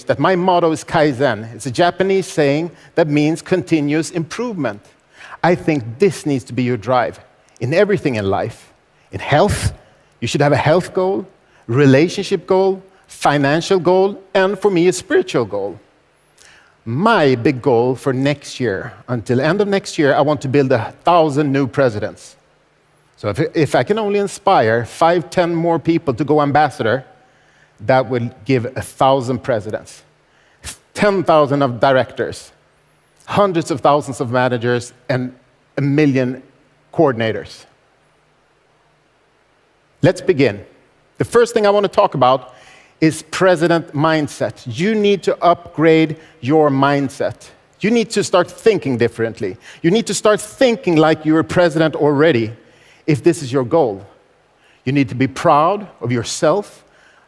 that my motto is Kaizen. It's a Japanese saying that means continuous improvement. I think this needs to be your drive in everything in life. In health, you should have a health goal, relationship goal, financial goal, and for me, a spiritual goal. My big goal for next year, until end of next year, I want to build 1,000 new presidents. So if I can only inspire 5, 10 more people to go ambassador, that will give 1,000 presidents, 10,000 of directors, hundreds of thousands of managers, and 1 million coordinators. Let's begin. The first thing I want to talk about is president mindset. You need to upgrade your mindset. You need to start thinking differently. You need to start thinking like you're a president already, if this is your goal. You need to be proud of yourself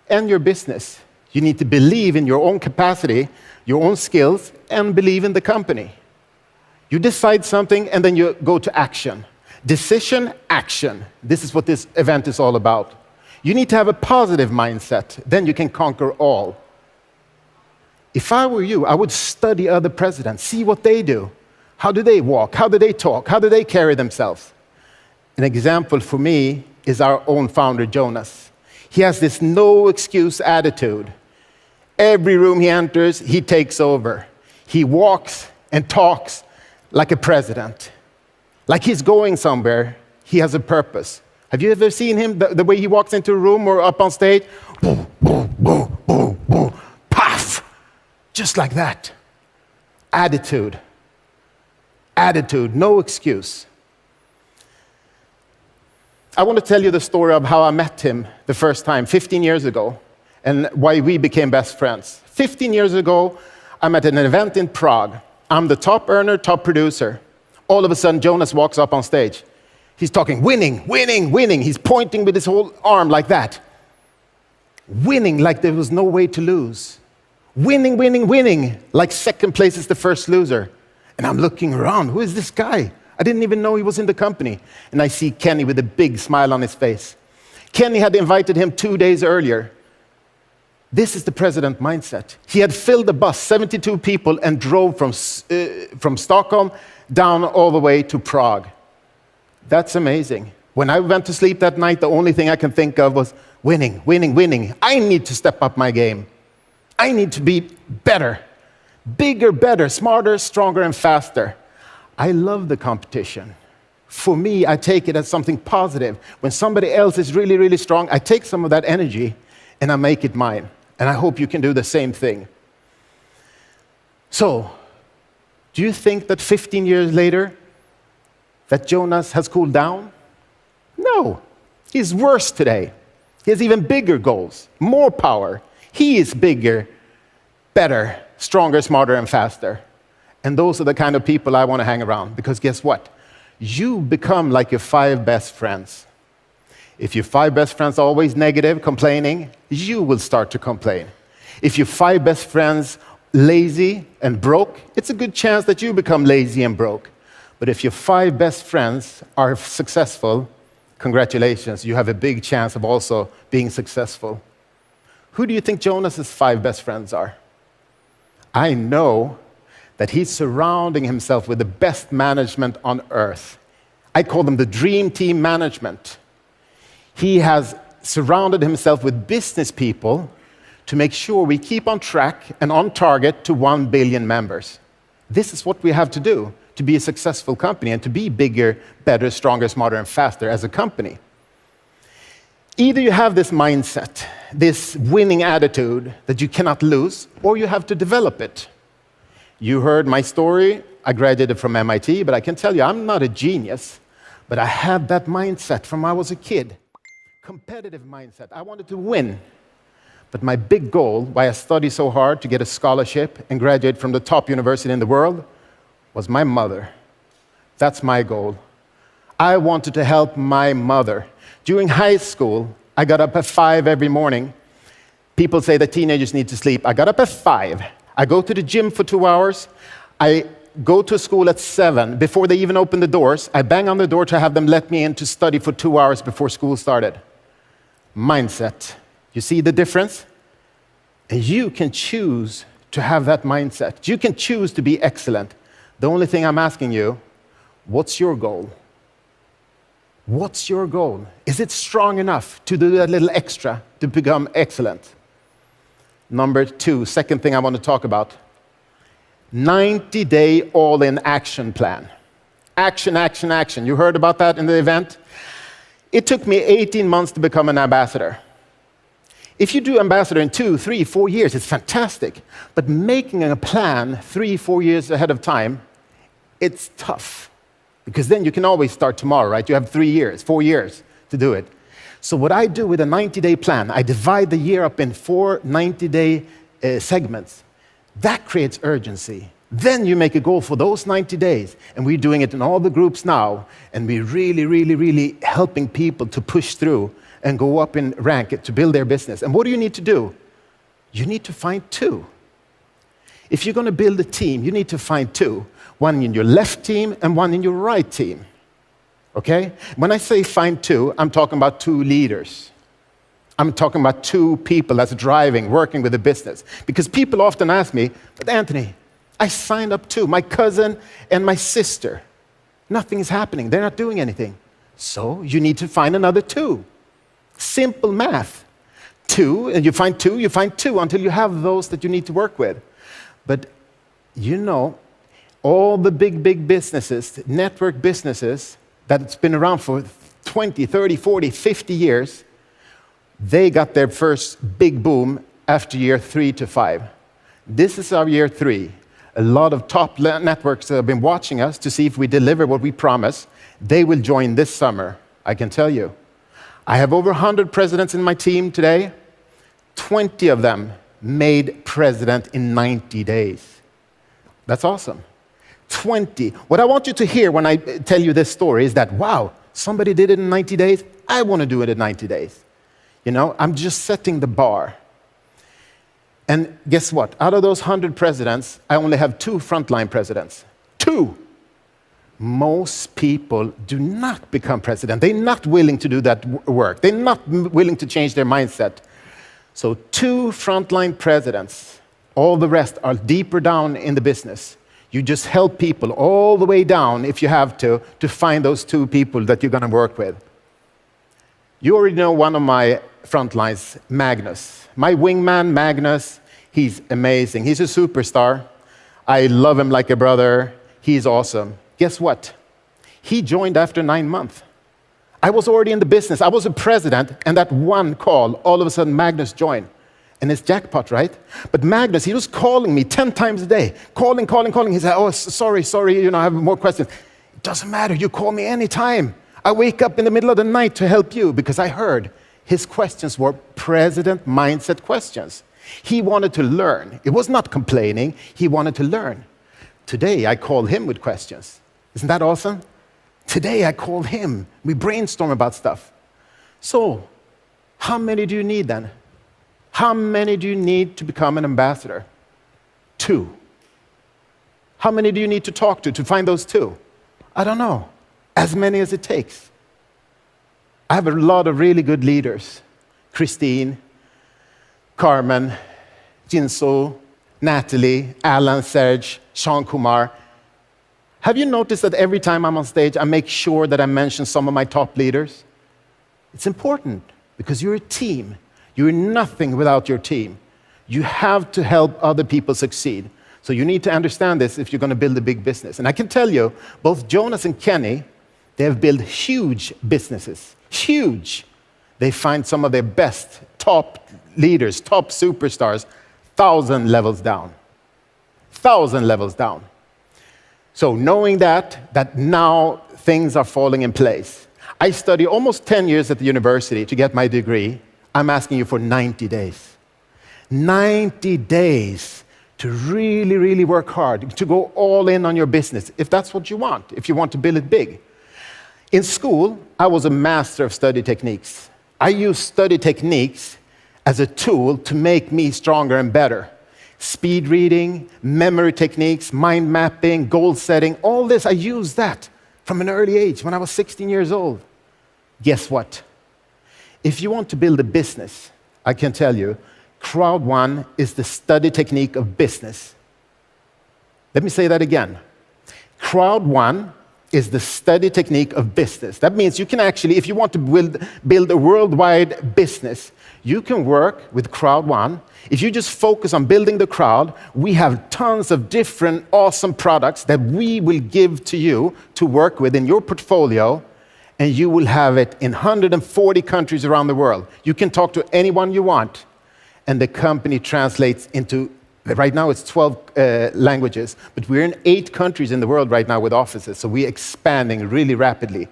and your business. You need to believe in your own capacity, your own skills, and believe in the company. You decide something, and then you go to action. Decision, action. This is what this event is all about. You need to have a positive mindset, then you can conquer all. If I were you, I would study other presidents, see what they do. How do they walk? How do they talk? How do they carry themselves? An example for me is our own founder, Jonas. He has this no-excuse attitude. Every room he enters, he takes over. He walks and talks like a president. Like he's going somewhere, he has a purpose. Have you ever seen him, the way he walks into a room or up on stage? Boom, boom, boom, boom, boom, puff! Just like that. Attitude. Attitude, no excuse. I want to tell you the story of how I met him the first time, 15 years ago, and why we became best friends. 15 years ago, I'm at an event in Prague. I'm the top earner, top producer. All of a sudden, Jonas walks up on stage. He's talking, winning, winning, winning. He's pointing with his whole arm like that. Winning like there was no way to lose. Winning, winning, winning, like second place is the first loser. And I'm looking around, who is this guy? I didn't even know he was in the company. And I see Kenny with a big smile on his face. Kenny had invited him 2 days earlier. This is the president mindset. He had filled the bus, 72 people, and drove from Stockholm down all the way to Prague. That's amazing. When I went to sleep that night, the only thing I can think of was winning, winning, winning. I need to step up my game. I need to be better, bigger, better, smarter, stronger, and faster. I love the competition. For me, I take it as something positive. When somebody else is really, really strong, I take some of that energy and I make it mine. And I hope you can do the same thing. So, do you think that 15 years later, that Jonas has cooled down? No. He's worse today. He has even bigger goals, more power. He is bigger, better, stronger, smarter, and faster. And those are the kind of people I want to hang around, because guess what? You become like your 5 best friends. If your 5 best friends are always negative, complaining, you will start to complain. If your 5 best friends lazy and broke, it's a good chance that you become lazy and broke. But if your 5 best friends are successful, congratulations, you have a big chance of also being successful. Who do you think Jonas's 5 best friends are? I know that he's surrounding himself with the best management on earth. I call them the dream team management. He has surrounded himself with business people to make sure we keep on track and on target to 1 billion members. This is what we have to do to be a successful company and to be bigger, better, stronger, smarter, and faster as a company. Either you have this mindset, this winning attitude that you cannot lose, or you have to develop it. You heard my story. I graduated from MIT, but I can tell you I'm not a genius, but I had that mindset from when I was a kid. Competitive mindset. I wanted to win. But my big goal, why I studied so hard to get a scholarship and graduate from the top university in the world, was my mother. That's my goal. I wanted to help my mother. During high school, I got up at 5 every morning. People say that teenagers need to sleep. I got up at 5. I go to the gym for 2 hours. I go to school at 7. Before they even open the doors, I bang on the door to have them let me in to study for 2 hours before school started. Mindset. You see the difference? And you can choose to have that mindset. You can choose to be excellent. The only thing I'm asking you, what's your goal? What's your goal? Is it strong enough to do that little extra to become excellent? Number two, second thing I want to talk about, 90-day all-in action plan. Action, action, action. You heard about that in the event? It took me 18 months to become an ambassador. If you do ambassador in 2, 3, 4 years, it's fantastic. But making a plan 3, 4 years ahead of time, it's tough. Because then you can always start tomorrow, right? You have 3 years, 4 years to do it. So what I do with a 90-day plan, I divide the year up in 4 90-day segments. That creates urgency. Then you make a goal for those 90 days. And we're doing it in all the groups now. And we're really, really, really helping people to push through and go up in rank to build their business. And what do you need to do? You need to find 2. If you're going to build a team, you need to find 2. One in your left team and one in your right team. Okay? When I say find 2, I'm talking about 2 leaders. I'm talking about 2 people that's driving, working with the business. Because people often ask me, but Anthony, I signed up 2, my cousin and my sister. Nothing is happening. They're not doing anything. So you need to find another 2. Simple math. 2, and you find 2 until you have those that you need to work with. But you know, all the big businesses, network businesses, that's been around for 20, 30, 40, 50 years, they got their first big boom after year 3 to 5. This is our year 3. A lot of top networks have been watching us to see if we deliver what we promise. They will join this summer, I can tell you. I have over 100 presidents in my team today. 20 of them made president in 90 days. That's awesome. 20. What I want you to hear when I tell you this story is that, wow, somebody did it in 90 days. I want to do it in 90 days. You know, I'm just setting the bar. And guess what? Out of those 100 presidents, I only have 2 frontline presidents. 2. Most people do not become president. They're not willing to do that work. They're not willing to change their mindset. So 2 frontline presidents. All the rest are deeper down in the business. You just help people all the way down, if you have to find those 2 people that you're going to work with. You already know one of my frontlines, Magnus. My wingman, Magnus, he's amazing. He's a superstar. I love him like a brother. He's awesome. Guess what? He joined after 9 months. I was already in the business. I was a president, and that one call, all of a sudden Magnus joined. And it's jackpot, right? But Magnus, he was calling me 10 times a day. Calling. He said, oh, sorry, you know, I have more questions. It doesn't matter. You call me anytime. I wake up in the middle of the night to help you, because I heard his questions were president mindset questions. He wanted to learn. It was not complaining. He wanted to learn. Today, I call him with questions. Isn't that awesome? Today, I call him. We brainstorm about stuff. So, how many do you need then? How many do you need to become an ambassador? 2. How many do you need to talk to find those 2? I don't know. As many as it takes. I have a lot of really good leaders. Christine, Carmen, Jinso, Natalie, Alan, Serge, Sean Kumar. Have you noticed that every time I'm on stage, I make sure that I mention some of my top leaders? It's important, because you're a team. You're nothing without your team. You have to help other people succeed. So you need to understand this if you're going to build a big business. And I can tell you, both Jonas and Kenny, they have built huge businesses. Huge. They find some of their best top leaders, top superstars, 1,000 levels down. 1,000 levels down. So knowing that now things are falling in place. I studied almost 10 years at the university to get my degree. I'm asking you for 90 days. 90 days to really, really work hard, to go all in on your business, if that's what you want, if you want to build it big. In school, I was a master of study techniques. I used study techniques as a tool to make me stronger and better. Speed reading, memory techniques, mind mapping, goal setting, all this, I used that from an early age when I was 16 years old. Guess what? If you want to build a business, I can tell you, Crowd one is the study technique of business. Let me say that again. Crowd one is the study technique of business. That means you can actually, if you want to build a worldwide business, you can work with crowd one. If you just focus on building the crowd, we have tons of different awesome products that we will give to you to work with in your portfolio, and you will have it in 140 countries around the world. You can talk to anyone you want, and the company translates into, right now it's 12 languages, but we're in 8 countries in the world right now with offices, so we're expanding really rapidly.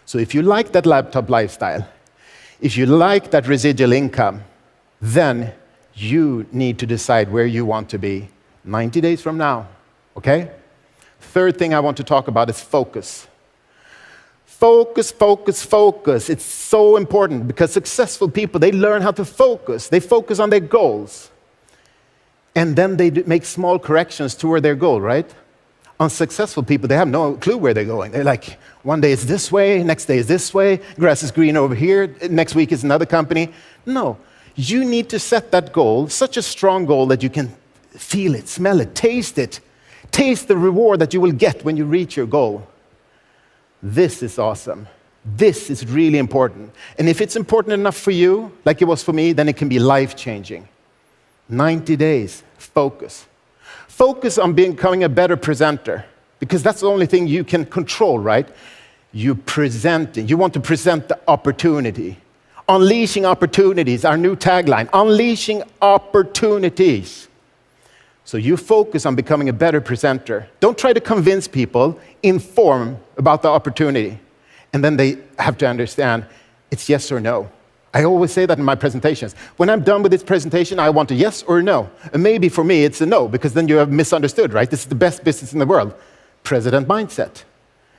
So if you like that laptop lifestyle, if you like that residual income, then you need to decide where you want to be 90 days from now, okay? Third thing I want to talk about is focus. Focus, focus, focus. It's so important because successful people, they learn how to focus. They focus on their goals. And then they make small corrections toward their goal, right? Unsuccessful people, they have no clue where they're going. They're like, one day it's this way, next day is this way, grass is green over here, next week is another company. No, you need to set that goal, such a strong goal that you can feel it, smell it, taste it. Taste the reward that you will get when you reach your goal. This is awesome. This is really important. And if it's important enough for you, like it was for me, then it can be life-changing. 90 days, focus. Focus on becoming a better presenter, because that's the only thing you can control, right? You want to present the opportunity. Unleashing opportunities, our new tagline, unleashing opportunities. So you focus on becoming a better presenter. Don't try to convince people, inform about the opportunity. And then they have to understand it's yes or no. I always say that in my presentations. When I'm done with this presentation, I want a yes or a no. And maybe for me, it's a no, because then you have misunderstood, right? This is the best business in the world. President mindset.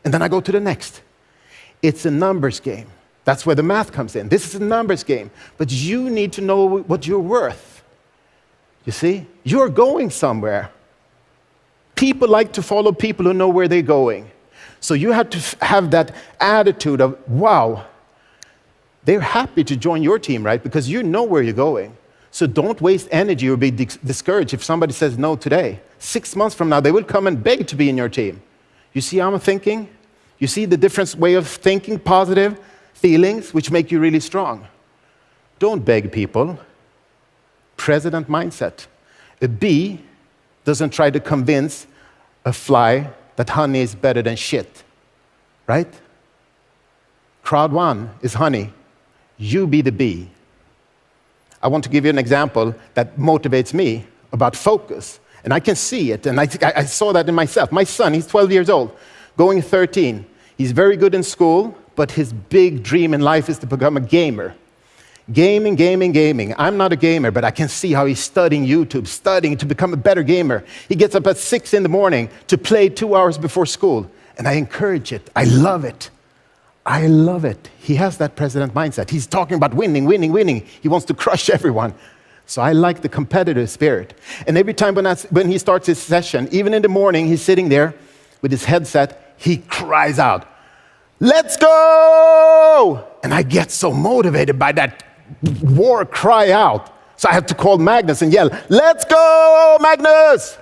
And then I go to the next. It's a numbers game. That's where the math comes in. This is a numbers game. But you need to know what you're worth. You see? You're going somewhere. People like to follow people who know where they're going. So you have to have that attitude of, wow, they're happy to join your team, right? Because you know where you're going. So don't waste energy or be discouraged if somebody says no today. 6 months from now, they will come and beg to be in your team. You see how I'm thinking? You see the different way of thinking, positive feelings, which make you really strong. Don't beg people. President mindset. A bee doesn't try to convince a fly that honey is better than shit, right? Crowd one is honey. You be the bee. I want to give you an example that motivates me about focus. And I can see it, and I saw that in myself. My son, he's 12 years old, going 13. He's very good in school, but his big dream in life is to become a gamer. Gaming, gaming, gaming. I'm not a gamer, but I can see how he's studying YouTube, studying to become a better gamer. He gets up at 6 in the morning to play 2 hours before school, and I encourage it. I love it. I love it. He has that president mindset. He's talking about winning, winning, winning. He wants to crush everyone. So I like the competitive spirit. And every time when he starts his session, even in the morning, he's sitting there with his headset, he cries out, "Let's go!" And I get so motivated by that war cry out. So I have to call Magnus and yell, "Let's go, Magnus!"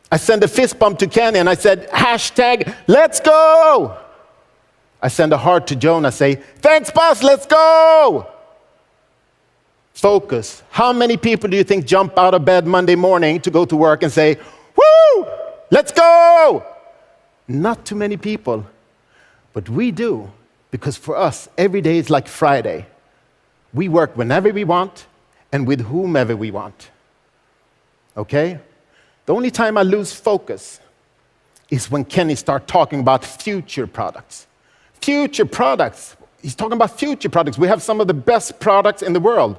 I send a fist bump to Kenny and I said, hashtag, "Let's go!" I send a heart to Jonah, say, "Thanks, boss, let's go!" Focus. How many people do you think jump out of bed Monday morning to go to work and say, "Woo, let's go"? Not too many people, but we do, because for us, every day is like Friday. We work whenever we want and with whomever we want. Okay? The only time I lose focus is when Kenny starts talking about future products. Future products. He's talking about future products. We have some of the best products in the world.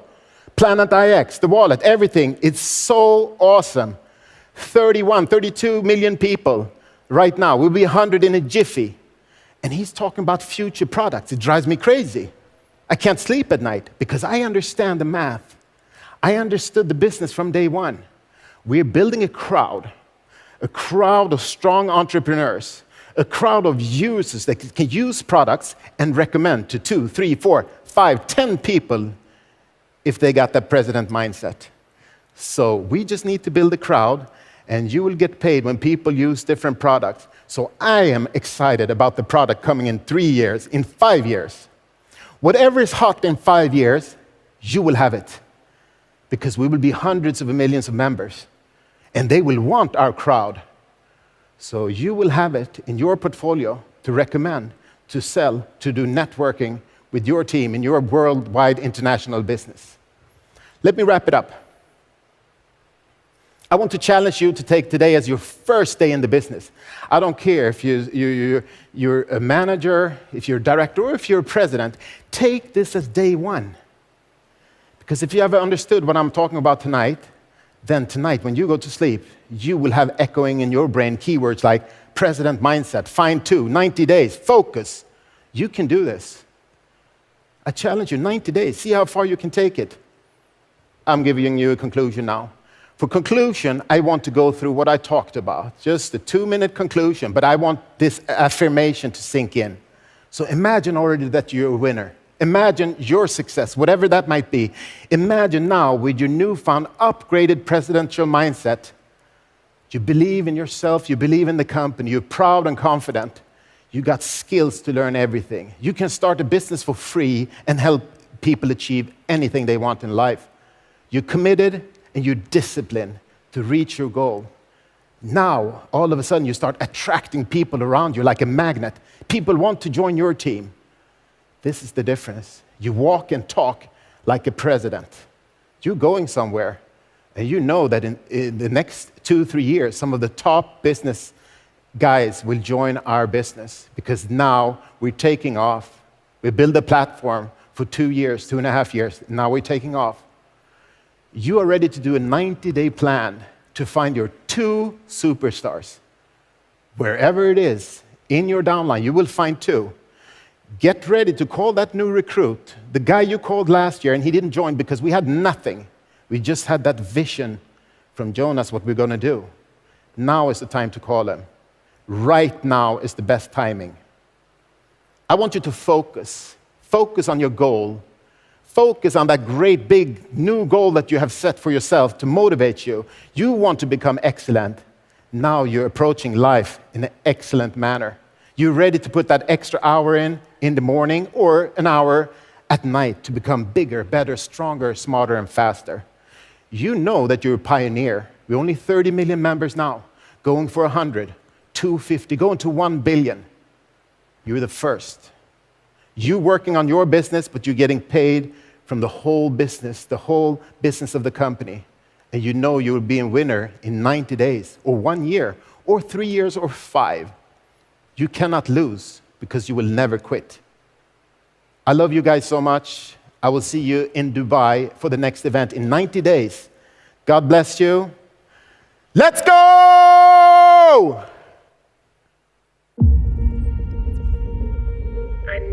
Planet IX, the wallet, everything. It's so awesome. 32 million people right now. We'll be 100 in a jiffy. And he's talking about future products. It drives me crazy. I can't sleep at night because I understand the math. I understood the business from day one. We're building a crowd of strong entrepreneurs, a crowd of users that can use products and recommend to 2, 3, 4, 5, 10 people if they got that president mindset. So we just need to build a crowd, and you will get paid when people use different products. So I am excited about the product coming in 3 years, in 5 years. Whatever is hot in 5 years, you will have it. Because we will be hundreds of millions of members, and they will want our crowd. So you will have it in your portfolio to recommend, to sell, to do networking with your team in your worldwide international business. Let me wrap it up. I want to challenge you to take today as your first day in the business. I don't care if you're a manager, if you're a director, or if you're a president. Take this as day one. Because if you ever understood what I'm talking about tonight, then tonight when you go to sleep, you will have echoing in your brain keywords like president mindset, find two, 90 days, focus. You can do this. I challenge you, 90 days, see how far you can take it. I'm giving you a conclusion now. For conclusion, I want to go through what I talked about, just a 2-minute conclusion, but I want this affirmation to sink in. So imagine already that you're a winner. Imagine your success, whatever that might be. Imagine now with your newfound, upgraded presidential mindset, you believe in yourself, you believe in the company, you're proud and confident. You got skills to learn everything. You can start a business for free and help people achieve anything they want in life. You're committed and you're disciplined to reach your goal. Now, all of a sudden, you start attracting people around you like a magnet. People want to join your team. This is the difference. You walk and talk like a president. You're going somewhere, and you know that in the next 2-3 years, some of the top business guys will join our business because now we're taking off. We build a platform for 2 years, 2.5 years. Now we're taking off. You are ready to do a 90-day plan to find your 2 superstars. Wherever it is, in your downline, you will find 2. Get ready to call that new recruit, the guy you called last year, and he didn't join because we had nothing. We just had that vision from Jonas, what we're going to do. Now is the time to call him. Right now is the best timing. I want you to focus. Focus on your goal. Focus on that great big new goal that you have set for yourself to motivate you. You want to become excellent. Now you're approaching life in an excellent manner. You're ready to put that extra hour in the morning or an hour at night to become bigger, better, stronger, smarter, and faster. You know that you're a pioneer. We're only 30 million members now, going for 100, 250, going to 1 billion. You're the first. You're working on your business, but you're getting paid from the whole business of the company. And you know you'll be a winner in 90 days, or 1 year, or 3 years, or 5. You cannot lose because you will never quit. I love you guys so much. I will see you in Dubai for the next event in 90 days. God bless you. Let's go!